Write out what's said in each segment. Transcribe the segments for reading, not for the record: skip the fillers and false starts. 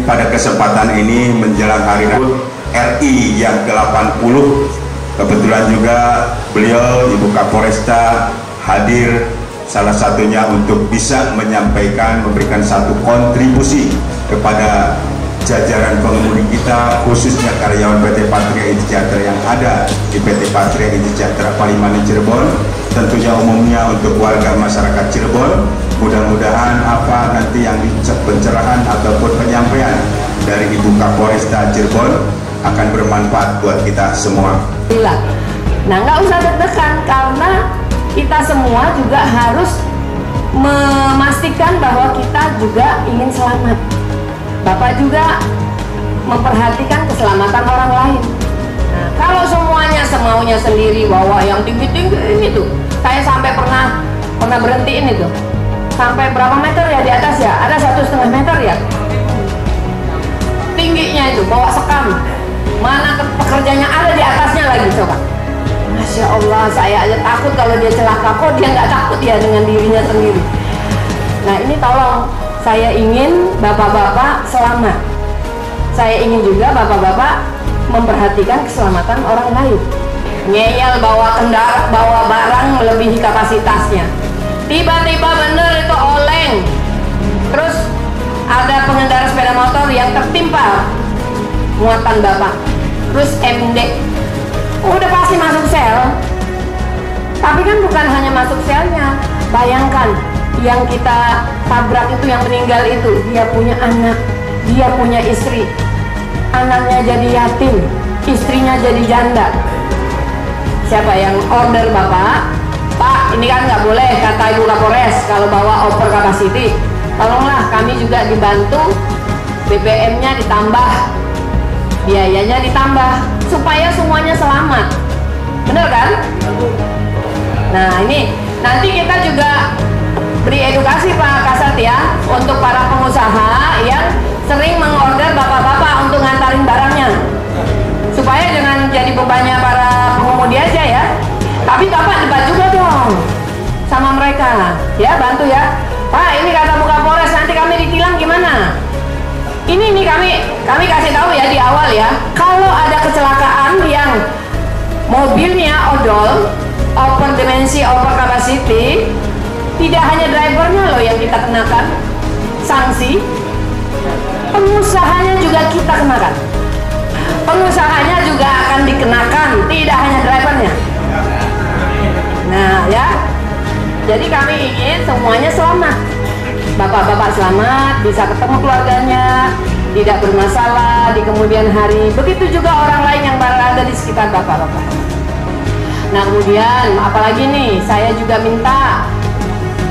pada kesempatan ini menjelang Hari RI yang ke-80, kebetulan juga beliau Ibu Kapolresta hadir, salah satunya untuk bisa menyampaikan, memberikan satu kontribusi kepada jajaran pengemudi kita, khususnya karyawan PT Patria Inti Sejahtera yang ada di PT Patria Inti Sejahtera Palimanan Cirebon, tentunya umumnya untuk warga masyarakat Cirebon. Mudah-mudahan apa nanti yang pencerahan ataupun penyampaian dari Ibu Kapolresta Cirebon akan bermanfaat buat kita semua. Nah, nggak usah deg-degan karena kita semua juga harus memastikan bahwa kita juga ingin selamat. Bapak juga memperhatikan keselamatan orang lain. Nah, kalau semuanya semaunya sendiri, bawa yang tinggi-tinggi ini tuh, saya sampai pernah berhentiin itu. Sampai berapa meter ya di atas ya? Ada 1,5 meter ya? Tingginya itu, bawa sekam. Mana pekerjanya ada di atasnya lagi, coba. Masya Allah, saya aja takut kalau dia celaka. Kok dia nggak takut ya dengan dirinya sendiri? Nah, ini tolong, saya ingin bapak-bapak selamat. Saya ingin juga bapak-bapak memperhatikan keselamatan orang lain. Ngeyel bawa barang melebihi kapasitasnya. Tiba-tiba bener itu oleng. Terus ada pengendara sepeda motor yang tertimpa muatan bapak. Terus MD. Udah pasti masuk sel. Tapi kan bukan hanya masuk selnya. Bayangkan, yang kita tabrak itu, yang meninggal itu, dia punya anak, dia punya istri, anaknya jadi yatim, istrinya jadi janda. Siapa yang order bapak? Pak, ini kan nggak boleh, kata Ibu Kapolres, kalau bawa over capacity. Tolonglah kami juga dibantu, BBM-nya ditambah, biayanya ditambah, supaya semuanya selamat. Bener kan? Nah, ini nanti kita juga beri edukasi Pak Kasat ya, untuk para pengusaha yang sering mengorder bapak-bapak untuk ngantarin barangnya, supaya jangan jadi bebannya para pengemudi aja ya. Tapi bapak debat juga dong sama mereka ya, bantu ya. Pak, ini kata Bu Kapolres, nanti kami ditilang gimana? Ini kami kasih tahu ya di awal ya, kalau ada kecelakaan yang mobilnya odol, over dimensi, over capacity, tidak hanya drivernya loh yang kita kenakan sanksi, pengusahanya juga kita kenakan. Pengusahanya juga akan dikenakan, tidak hanya drivernya. Nah ya, jadi kami ingin semuanya selamat. Bapak-bapak selamat, bisa ketemu keluarganya, tidak bermasalah di kemudian hari. Begitu juga orang lain yang berada di sekitar bapak-bapak. Nah kemudian apalagi nih, saya juga minta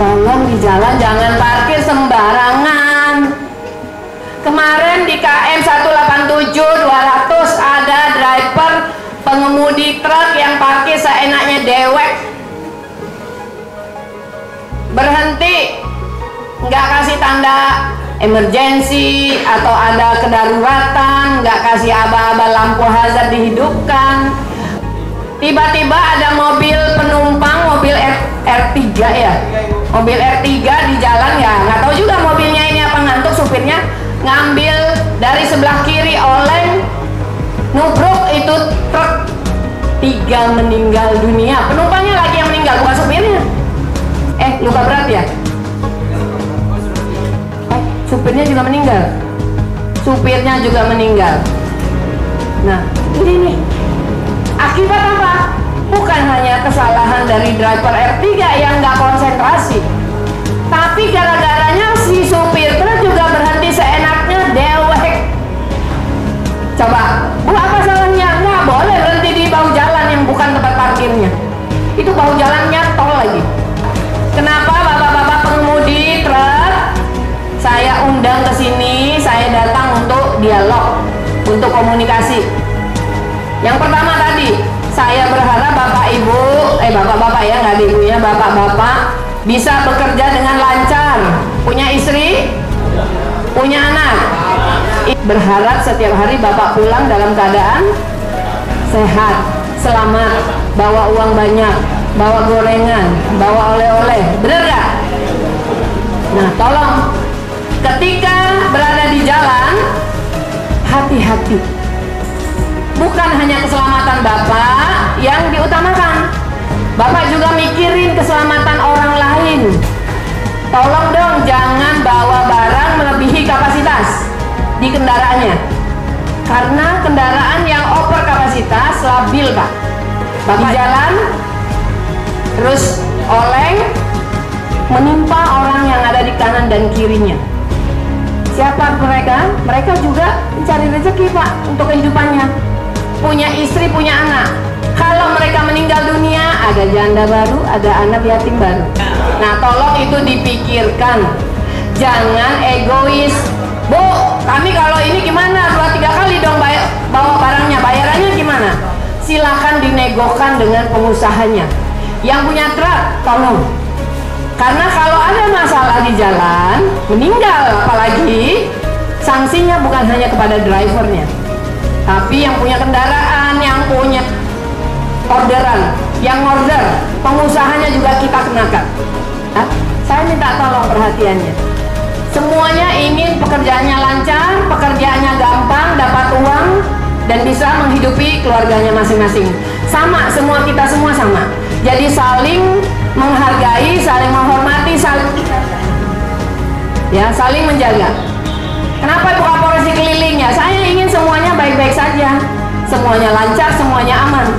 tolong di jalan jangan parkir sembarangan. Kemarin di KM 187 200 ada driver pengemudi truk yang parkir seenaknya dewek, berhenti, nggak kasih tanda emergency atau ada kedaruratan, nggak kasih aba-aba lampu hazard dihidupkan. Tiba-tiba ada mobil penumpang, mobil R3 ya, mobil R3 di jalan ya, nggak tahu juga mobilnya ini apa ngantuk, supirnya ngambil dari sebelah kiri oleng, nubruk itu truk, 3 meninggal dunia. Penumpangnya lagi yang meninggal, bukan supirnya. Luka berat ya? Supirnya juga meninggal. Supirnya juga meninggal. Nah, ini nih. Akibat apa? Bukan hanya kesalahan dari driver R3 yang nggak konsentrasi, tapi gara-garanya si supir truk juga berhenti seenaknya dewek. Coba, Bu, apa salahnya? Nggak boleh berhenti di bahu jalan yang bukan tempat parkirnya. Itu bahu jalannya tol lagi. Kenapa bapak-bapak pengemudi truk saya undang ke sini? Saya datang untuk dialog, untuk komunikasi. Yang pertama tadi, saya berharap bapak ibu, bapak-bapak ya, nggak ada ibunya, bapak-bapak bisa bekerja dengan lancar, punya istri, punya anak. Berharap setiap hari bapak pulang dalam keadaan sehat, selamat, bawa uang banyak, bawa gorengan, bawa oleh-oleh, bener gak? Nah tolong, ketika berada di jalan hati-hati. Bukan hanya keselamatan Bapak yang diutamakan, Bapak juga mikirin keselamatan orang lain. Tolong dong jangan bawa barang melebihi kapasitas di kendaraannya, karena kendaraan yang over kapasitas labil Pak. Bapak jalan terus oleng menimpa orang yang ada di kanan dan kirinya. Siapa mereka? Mereka juga mencari rezeki Pak untuk kehidupannya, punya istri, punya anak. Kalau mereka meninggal dunia, ada janda baru, ada anak yatim baru. Nah, tolong itu dipikirkan. Jangan egois. Bu, kami kalau ini gimana? 2-3 kali dong bawa barangnya, bayarannya gimana? Silakan dinegokan dengan pengusahanya. Yang punya truk, tolong. Karena kalau ada masalah di jalan, meninggal apalagi, sanksinya bukan hanya kepada drivernya, tapi yang punya kendaraan, yang punya orderan, yang order, pengusahanya juga kita kenakan. Nah, saya minta tolong perhatiannya. Semuanya ingin pekerjaannya lancar, pekerjaannya gampang, dapat uang, dan bisa menghidupi keluarganya masing-masing. Sama, semua kita semua sama. Jadi saling menghargai, saling menghormati, saling menjaga. Kenapa Ibu Kapolres dikelilingnya? Saya ingin semuanya baik-baik saja, semuanya lancar, semuanya aman,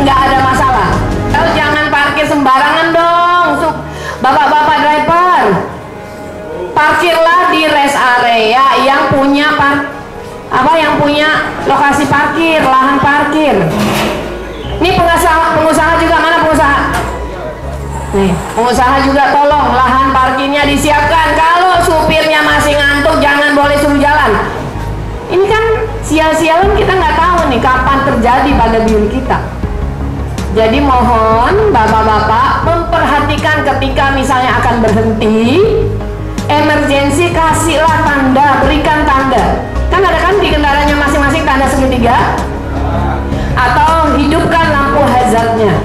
nggak ada masalah. Kalau jangan parkir sembarangan dong, bapak-bapak driver. Parkirlah di rest area yang punya yang punya lokasi parkir, lahan parkir. Ini pengusaha juga, mana pengusaha? Nih, pengusaha juga tolong lahan parkirnya disiapkan. Kalau supirnya masih ngantuk, jangan boleh suruh jalan. Ini kan sial-sialan, kita nggak tahu nih kapan terjadi pada diri kita. Jadi mohon bapak-bapak memperhatikan ketika misalnya akan berhenti, emergensi kasihlah tanda, berikan tanda. Kan ada kan di kendaraannya masing-masing tanda segitiga, atau hidupkan lampu hazardnya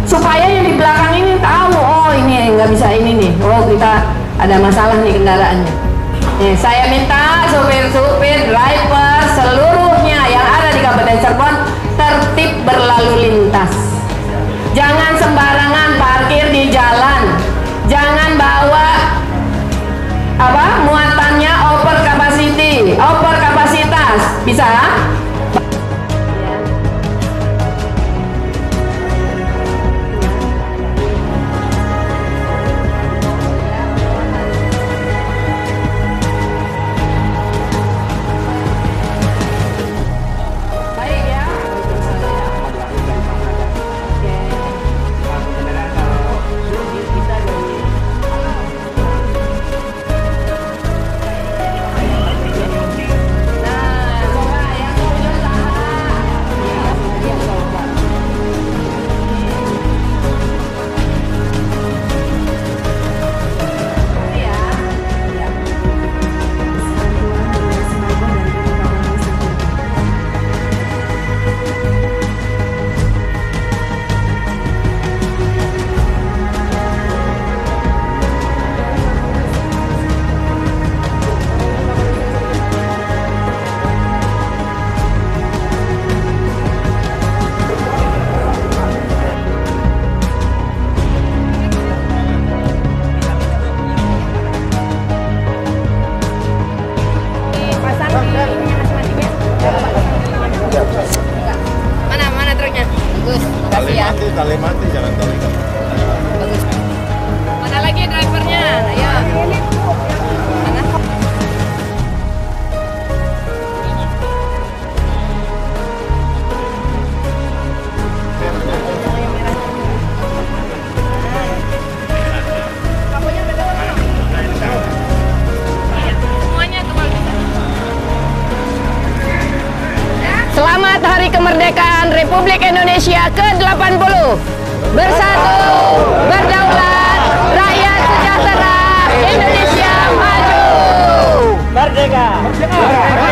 supaya yang di belakang ini tahu, oh ini nggak bisa ini nih, oh kita ada masalah nih kendaraannya. Nih, saya minta supir-supir, driver seluruhnya yang ada di Kabupaten Cirebon tertib berlalu lintas. Jangan sembarangan parkir di jalan. Jangan bawa muatannya over capacity, over kapasitas. Bisa? Tali mati, jangan tali. Bagus. Mana lagi drivernya? Ayo. Mana? Selamat Hari Kemerdekaan Republik Indonesia ke-80. Bersatu, berdaulat, rakyat sejahtera, Indonesia maju. Merdeka! Merdeka!